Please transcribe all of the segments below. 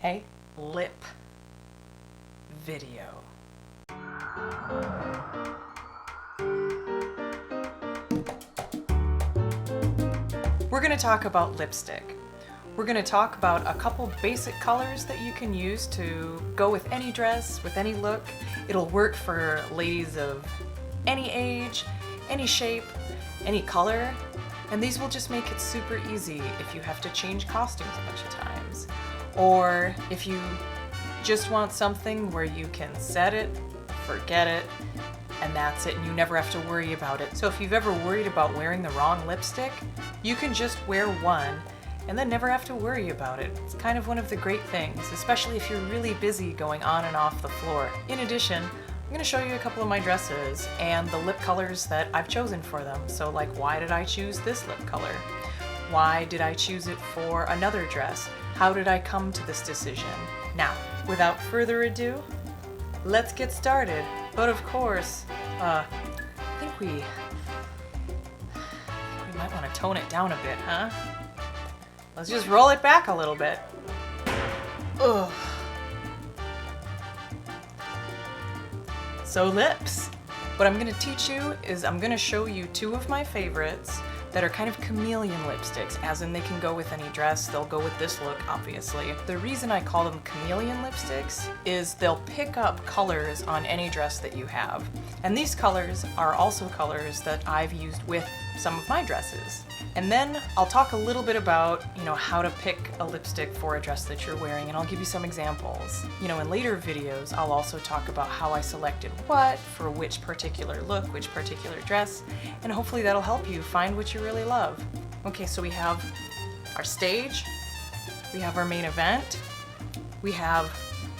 a lip video. We're going to talk about lipstick. We're going to talk about a couple basic colors that you can use to go with any dress, with any look. It'll work for ladies of any age, any shape, any color, and these will just make it super easy if you have to change costumes a bunch of times. Or if you just want something where you can set it, forget it, and that's it, and you never have to worry about it. So if you've ever worried about wearing the wrong lipstick, you can just wear one and then never have to worry about it. It's kind of one of the great things, especially if you're really busy going on and off the floor. In addition, I'm going to show you a couple of my dresses and the lip colors that I've chosen for them. So like, why did I choose this lip color? Why did I choose it for another dress? How did I come to this decision? Now, without further ado, let's get started. But of course, I think we might want to tone it down a bit, huh? Let's just roll it back a little bit. Ugh. So lips. What I'm going to teach you is I'm going to show you two of my favorites that are kind of chameleon lipsticks, as in they can go with any dress. They'll go with this look, obviously. The reason I call them chameleon lipsticks is they'll pick up colors on any dress that you have. And these colors are also colors that I've used with some of my dresses. And then I'll talk a little bit about, how to pick a lipstick for a dress that you're wearing, and I'll give you some examples. In later videos, I'll also talk about how I selected what for which particular look, which particular dress, and hopefully that'll help you find what you really love. Okay, so we have our stage, we have our main event, we have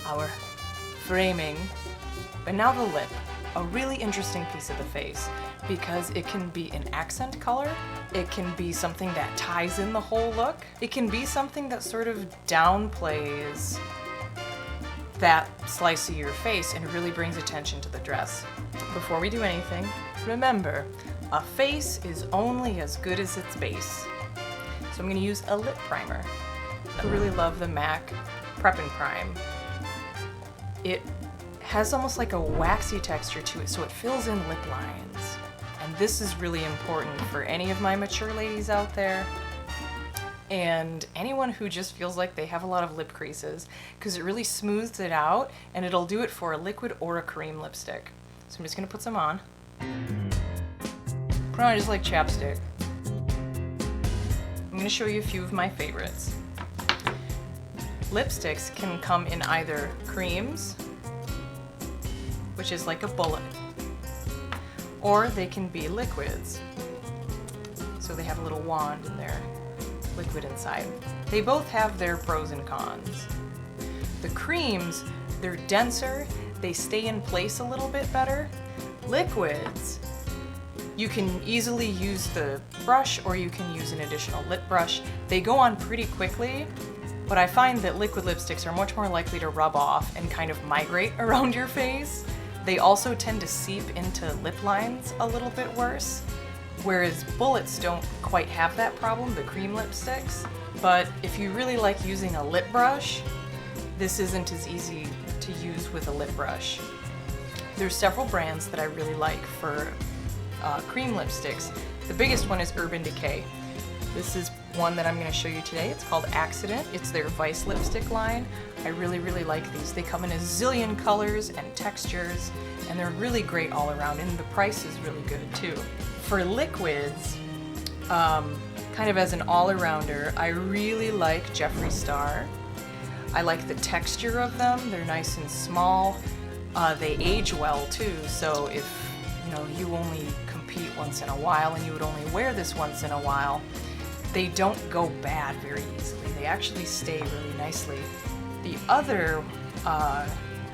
our framing, but now the lip. A really interesting piece of the face, because it can be an accent color, it can be something that ties in the whole look, it can be something that sort of downplays that slice of your face and really brings attention to the dress. Before we do anything, remember, a face is only as good as its base. So I'm going to use a lip primer. I really love the MAC Prep and Prime. It has almost like a waxy texture to it, so it fills in lip lines. And this is really important for any of my mature ladies out there, and anyone who just feels like they have a lot of lip creases, because it really smooths it out, and it'll do it for a liquid or a cream lipstick. So I'm just going to put some on. Put on just like chapstick. I'm going to show you a few of my favorites. Lipsticks can come in either creams, which is like a bullet, or they can be liquids. So they have a little wand in their liquid inside. They both have their pros and cons. The creams, they're denser, they stay in place a little bit better. Liquids, you can easily use the brush or you can use an additional lip brush. They go on pretty quickly, but I find that liquid lipsticks are much more likely to rub off and kind of migrate around your face. They also tend to seep into lip lines a little bit worse, whereas bullets don't quite have that problem, the cream lipsticks. But if you really like using a lip brush, this isn't as easy to use with a lip brush. There's several brands that I really like for cream lipsticks. The biggest one is Urban Decay. This is one that I'm going to show you today. It's called Accident. It's their Vice lipstick line. I really, really like these. They come in a zillion colors and textures, and they're really great all around, and the price is really good too. For liquids, kind of as an all-arounder, I really like Jeffree Star. I like the texture of them. They're nice and small. They age well too, so if you only compete once in a while and you would only wear this once in a while, they don't go bad very easily. They actually stay really nicely. The other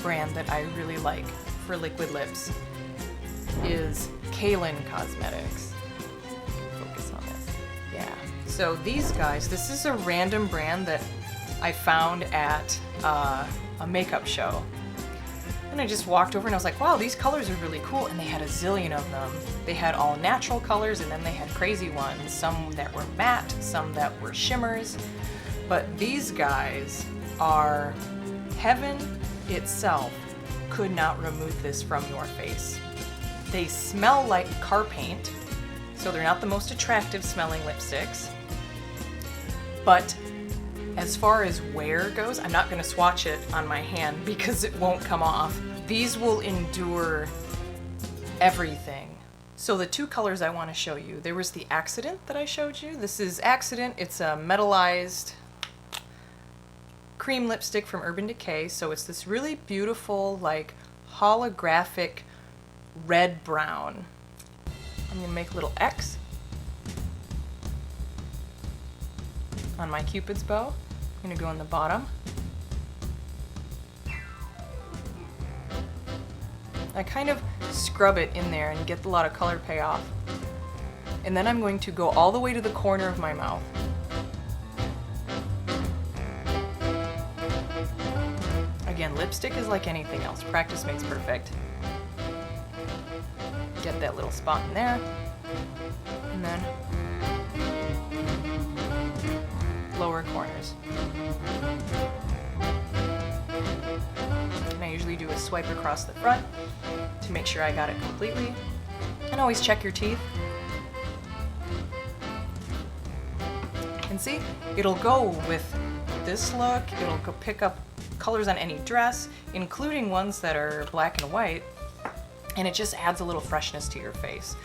brand that I really like for liquid lips is CAILYN Cosmetics. Focus on it. Yeah. So these guys, this is a random brand that I found at a makeup show. And I just walked over and I was like, wow, these colors are really cool. And they had a zillion of them. They had all natural colors, and then they had crazy ones. Some that were matte, some that were shimmers. But these guys are heaven itself. Could not remove this from your face. They smell like car paint, so they're not the most attractive smelling lipsticks. But as far as wear goes, I'm not gonna swatch it on my hand because it won't come off. These will endure everything. So the two colors I want to show you, there was the Accident that I showed you. This is Accident. It's a metallized cream lipstick from Urban Decay. So it's this really beautiful, like holographic red brown. I'm gonna make a little X on my Cupid's bow. I'm gonna go on the bottom. I kind of scrub it in there and get a lot of color payoff. And then I'm going to go all the way to the corner of my mouth. Again, lipstick is like anything else. Practice makes perfect. Get that little spot in there. And then lower corners. And I usually do a swipe across the front to make sure I got it completely. And always check your teeth. And see, it'll go with this look, it'll go pick up colors on any dress, including ones that are black and white, and it just adds a little freshness to your face.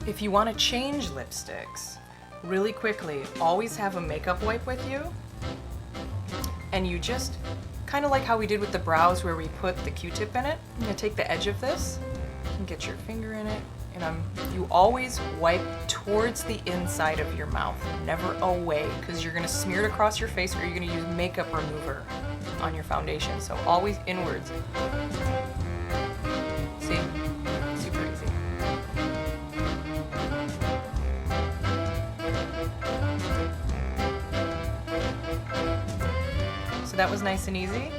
If you want to change lipsticks really quickly, always have a makeup wipe with you, and you just kind of like how we did with the brows where we put the Q-tip in it. I'm going to take the edge of this and get your finger in it, and you always wipe towards the inside of your mouth, never away, because you're going to smear it across your face or you're going to use makeup remover on your foundation. So always inwards. See? Super easy. So that was nice and easy.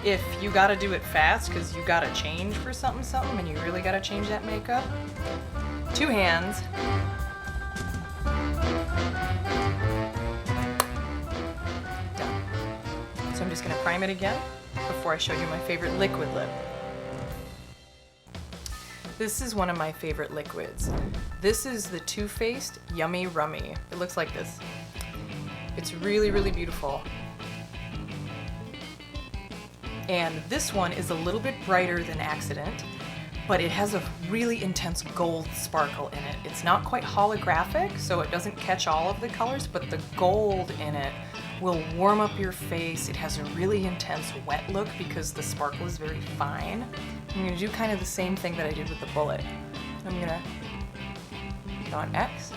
If you gotta do it fast because you gotta change for something and you really gotta change that makeup, 2 hands. Done. So I'm just gonna prime it again before I show you my favorite liquid lip. This is one of my favorite liquids. This is the Too Faced Yummy Rummy. It looks like this. It's really, really beautiful. And this one is a little bit brighter than Accident, but it has a really intense gold sparkle in it. It's not quite holographic, so it doesn't catch all of the colors, but the gold in it will warm up your face. It has a really intense wet look because the sparkle is very fine. I'm gonna do kind of the same thing that I did with the bullet. I'm gonna go on X.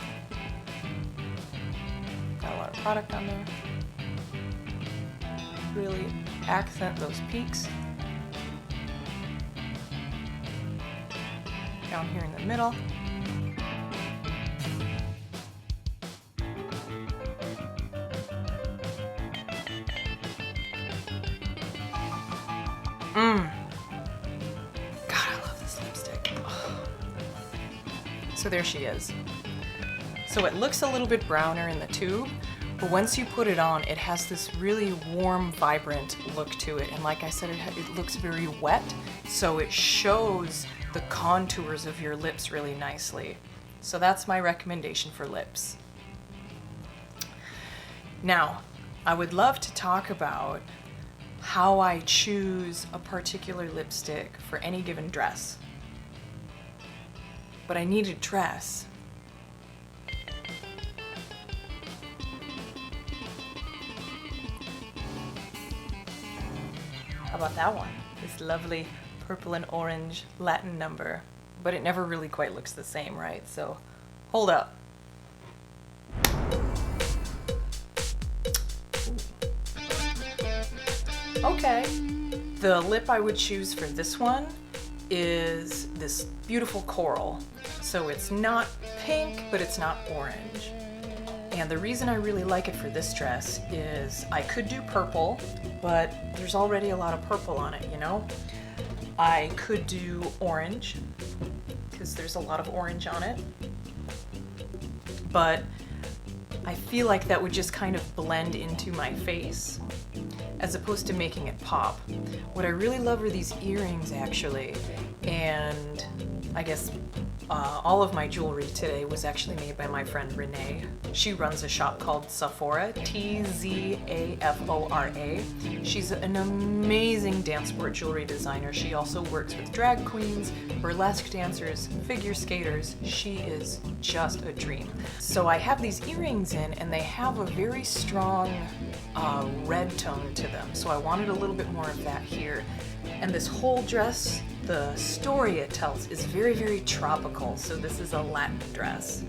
Got a lot of product on there. Really accent those peaks. Down here in the middle. God, I love this lipstick. Oh. So there she is. So it looks a little bit browner in the tube, but once you put it on, it has this really warm, vibrant look to it. And like I said, it looks very wet, so it shows the contours of your lips really nicely. So that's my recommendation for lips. Now, I would love to talk about how I choose a particular lipstick for any given dress. But I need a dress. How about that one? This lovely purple and orange Latin number. But it never really quite looks the same, right? So, hold up. Okay. The lip I would choose for this one is this beautiful coral. So it's not pink, but it's not orange. And the reason I really like it for this dress is I could do purple, but there's already a lot of purple on it, you know? I could do orange, because there's a lot of orange on it. But I feel like that would just kind of blend into my face as opposed to making it pop. What I really love are these earrings actually, and I guess all of my jewelry today was actually made by my friend Renee. She runs a shop called Sephora, Tzafora. She's an amazing dance sport jewelry designer. She also works with drag queens, burlesque dancers, figure skaters. She is just a dream. So I have these earrings in, and they have a very strong red tone to them. So I wanted a little bit more of that here. And this whole dress, the story it tells is very, very tropical. So this is a Latin dress.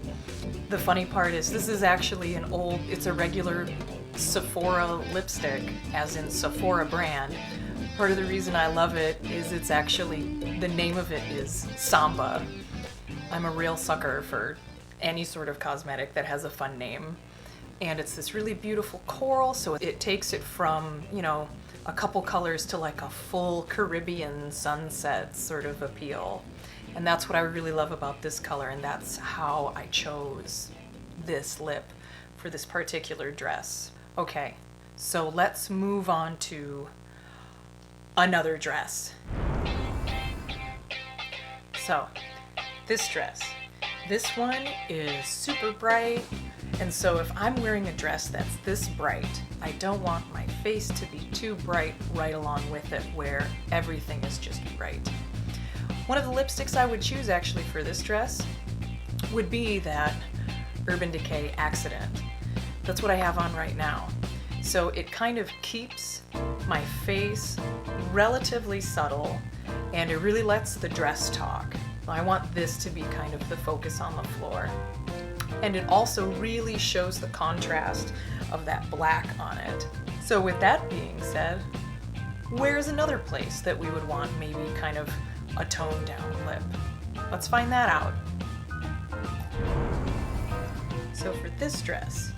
The funny part is this is actually it's a regular Sephora lipstick, as in Sephora brand. Part of the reason I love it is it's actually, the name of it is Samba. I'm a real sucker for any sort of cosmetic that has a fun name. And it's this really beautiful coral, so it takes it from, you know, a couple colors to like a full Caribbean sunset sort of appeal. And that's what I really love about this color, and that's how I chose this lip for this particular dress. Okay, so let's move on to another dress. So, this dress. This one is super bright, and so if I'm wearing a dress that's this bright, I don't want my face to be too bright right along with it, where everything is just bright. One of the lipsticks I would choose actually for this dress would be that Urban Decay Accident. That's what I have on right now. So it kind of keeps my face relatively subtle, and it really lets the dress talk. I want this to be kind of the focus on the floor. And it also really shows the contrast of that black on it. So with that being said, where's another place that we would want maybe kind of a toned down lip? Let's find that out. So for this dress,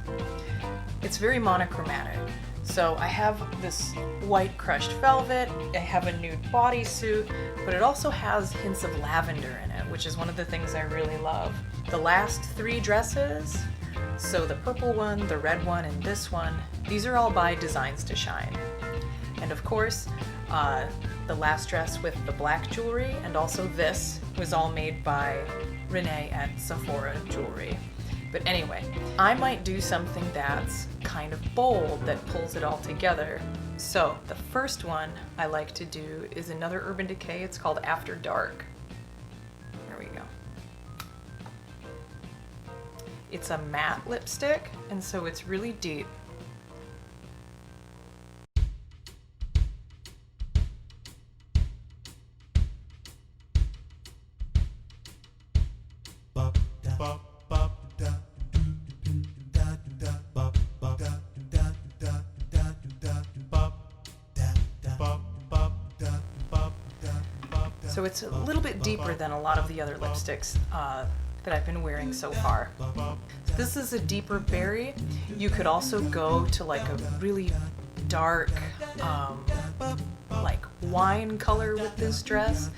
it's very monochromatic. So I have this white crushed velvet, I have a nude bodysuit, but it also has hints of lavender in it, which is one of the things I really love. The last three dresses, so the purple one, the red one, and this one, these are all by Designs to Shine. And of course, the last dress with the black jewelry, and also this, was all made by Renee at Sephora Jewelry. But anyway, I might do something that's kind of bold that pulls it all together. So the first one I like to do is another Urban Decay. It's called After Dark. There we go. It's a matte lipstick, and so it's really deep. So it's a little bit deeper than a lot of the other lipsticks that I've been wearing so far. This is a deeper berry. You could also go to like a really dark, like wine color with this dress.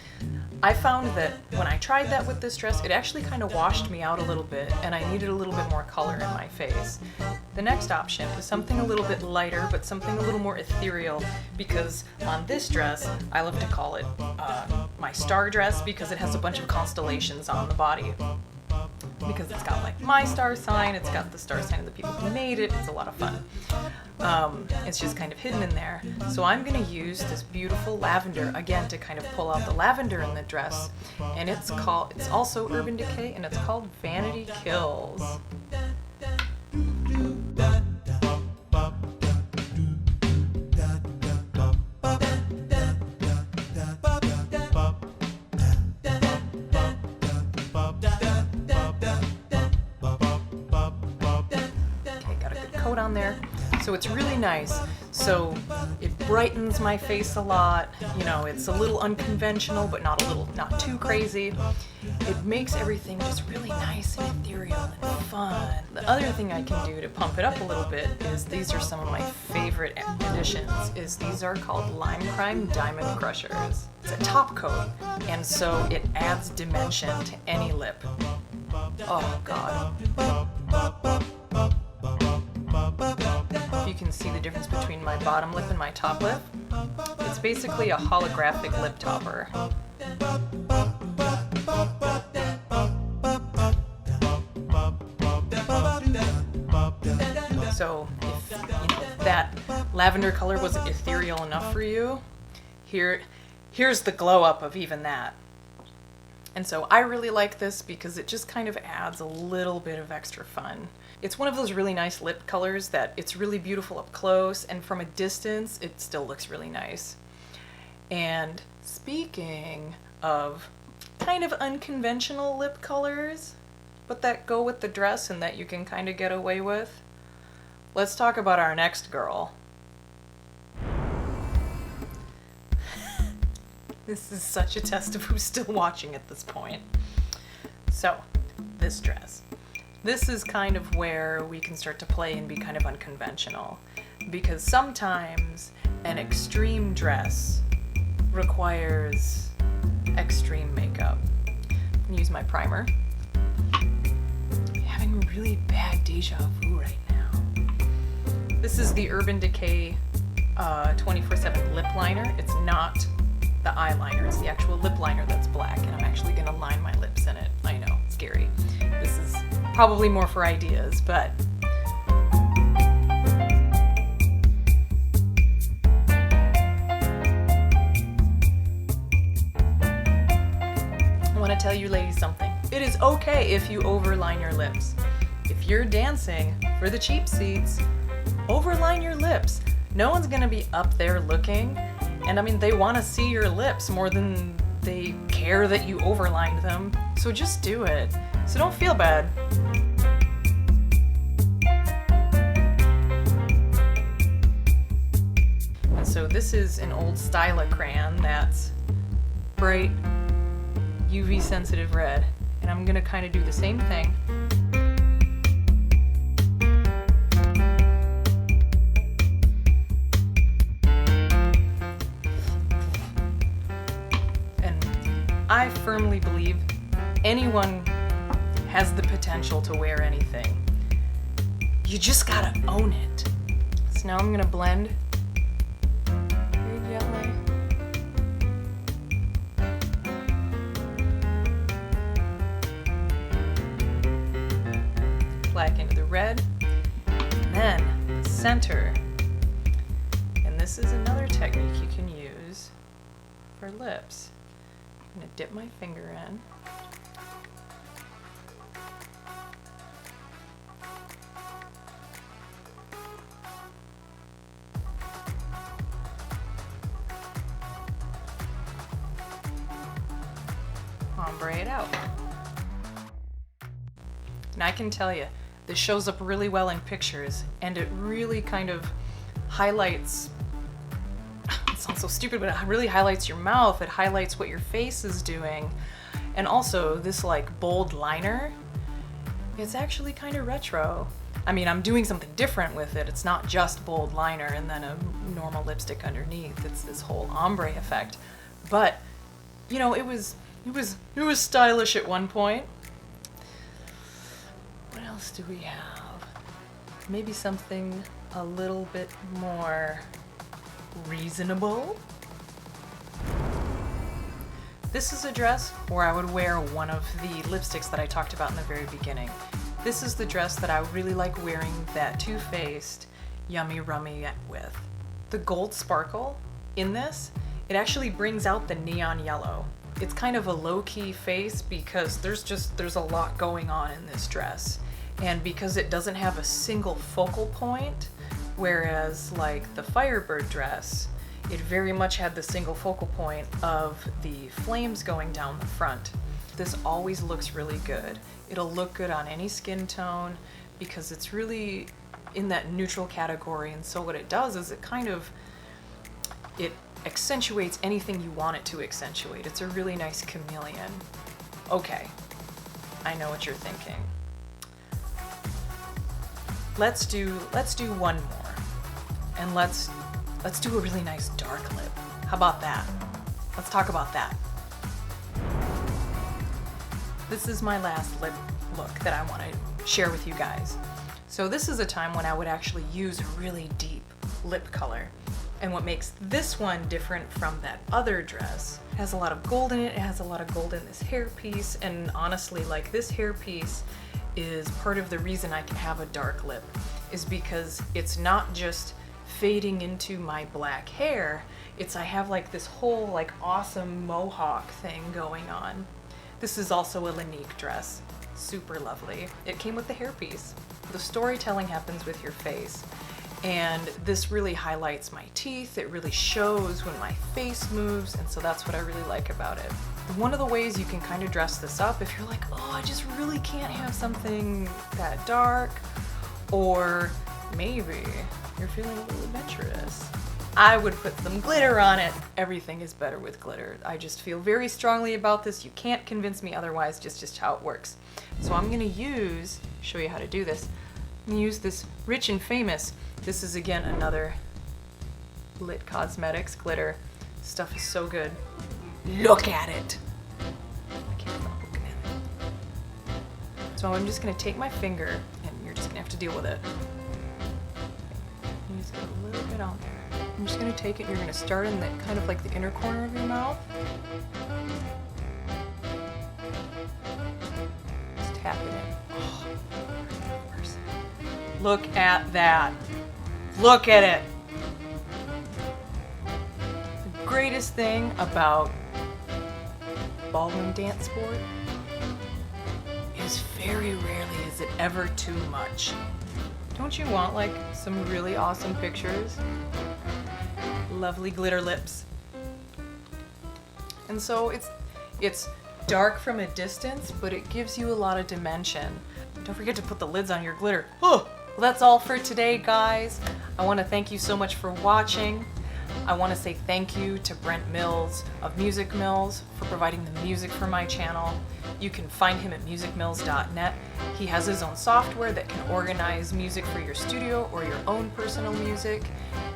I found that when I tried that with this dress, it actually kind of washed me out a little bit, and I needed a little bit more color in my face. The next option is something a little bit lighter, but something a little more ethereal, because on this dress, I love to call it my star dress, because it has a bunch of constellations on the body. Because it's got like my star sign, it's got the star sign of the people who made it, it's a lot of fun. It's just kind of hidden in there. So I'm going to use this beautiful lavender, again, to kind of pull out the lavender in the dress. And it's also Urban Decay, and it's called Vanity Kills. On there, so it's really nice. So it brightens my face a lot. You know, it's a little unconventional, but not too crazy. It makes everything just really nice and ethereal and fun. The other thing I can do to pump it up a little bit is these are some of my favorite additions. These are called Lime Crime Diamond Crushers. It's a top coat, and so it adds dimension to any lip. Oh God. can see the difference between my bottom lip and my top lip. It's basically a holographic lip topper. So if that lavender color wasn't ethereal enough for you, here's the glow up of even that. And so I really like this because it just kind of adds a little bit of extra fun. It's one of those really nice lip colors that it's really beautiful up close, and from a distance it still looks really nice. And speaking of kind of unconventional lip colors, but that go with the dress and that you can kind of get away with, let's talk about our next girl. This is such a test of who's still watching at this point. So, this dress. This is kind of where we can start to play and be kind of unconventional, because sometimes an extreme dress requires extreme makeup. I'm gonna use my primer. I'm having really bad deja vu right now. This is the Urban Decay 24/7 lip liner. It's not the eyeliner, it's the actual lip liner that's black, and I'm actually gonna line my lips in it. I know, scary. This is probably more for ideas, but I want to tell you ladies something. It is okay if you overline your lips. If you're dancing for the cheap seats, overline your lips. No one's gonna be up there looking. And I mean, they want to see your lips more than they care that you overlined them. So just do it. So don't feel bad. And so this is an old STILA crayon that's bright UV sensitive red. And I'm gonna kind of do the same thing. I firmly believe anyone has the potential to wear anything. You just gotta own it. So now I'm gonna blend very gently. Black into the red, and then center. And this is another technique you can use for lips. I'm gonna dip my finger in. Ombre it out. And I can tell you, this shows up really well in pictures, and it really kind of highlights, it sounds so stupid, but it really highlights your mouth, it highlights what your face is doing. And also this like bold liner, it's actually kind of retro. I mean, I'm doing something different with it. It's not just bold liner and then a normal lipstick underneath. It's this whole ombre effect. But, you know, it was stylish at one point. What else do we have? Maybe something a little bit more reasonable. This is a dress where I would wear one of the lipsticks that I talked about in the very beginning. This is the dress that I really like wearing that Too Faced Yummy Rummy with. The gold sparkle in this, it actually brings out the neon yellow. It's kind of a low-key face because there's a lot going on in this dress. And because it doesn't have a single focal point, whereas like the Firebird dress, it very much had the single focal point of the flames going down the front. This always looks really good. It'll look good on any skin tone because it's really in that neutral category, and so what it does is it accentuates anything you want it to accentuate. It's a really nice chameleon. Okay, I know what you're thinking. Let's do one more, and let's do a really nice dark lip. How about that? Let's talk about that. This is my last lip look that I want to share with you guys. So this is a time when I would actually use a really deep lip color. And what makes this one different from that other dress, it has a lot of gold in it, it has a lot of gold in this hairpiece, and honestly, like, this hairpiece is part of the reason I can have a dark lip, is because it's not just fading into my black hair, it's I have like this whole like awesome mohawk thing going on. This is also a Lanique dress, super lovely. It came with the hairpiece. The storytelling happens with your face, and this really highlights my teeth. It really shows when my face moves, and so that's what I really like about it. One of the ways you can kind of dress this up, if you're like, oh, I just really can't have something that dark, or maybe you're feeling a little adventurous, I would put some glitter on it. Everything is better with glitter. I just feel very strongly about this. You can't convince me otherwise, just how it works. So I'm gonna show you how to do this. I'm gonna use this Rich and Famous. This is again another Lit Cosmetics glitter. Stuff is so good. Look at it. I can't stop looking at it. So I'm just gonna take my finger, and you're just gonna have to deal with it. And just get a little bit on there. I'm just gonna take it, you're gonna start in the kind of like the inner corner of your mouth. Just tap it in. Oh, look at that. Look at it. The greatest thing about ballroom dance sport is very rarely is it ever too much. Don't you want like some really awesome pictures? Lovely glitter lips. And so it's dark from a distance, but it gives you a lot of dimension. Don't forget to put the lids on your glitter. Oh, well, that's all for today, guys. I want to thank you so much for watching. I want to say thank you to Brent Mills of Music Mills for providing the music for my channel. You can find him at musicmills.net. He has his own software that can organize music for your studio or your own personal music.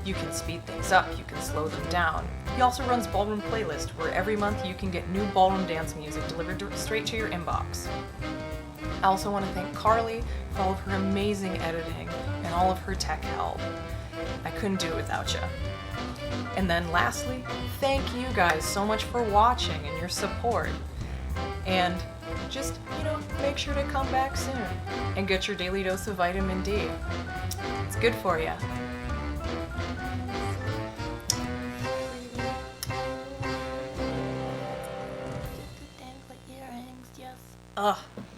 You can speed things up, you can slow them down. He also runs Ballroom Playlist, where every month you can get new ballroom dance music delivered straight to your inbox. I also want to thank Carly for all of her amazing editing and all of her tech help. I couldn't do it without you. And then lastly, thank you guys so much for watching and your support. And just, make sure to come back soon and get your daily dose of vitamin D. It's good for you. Ugh.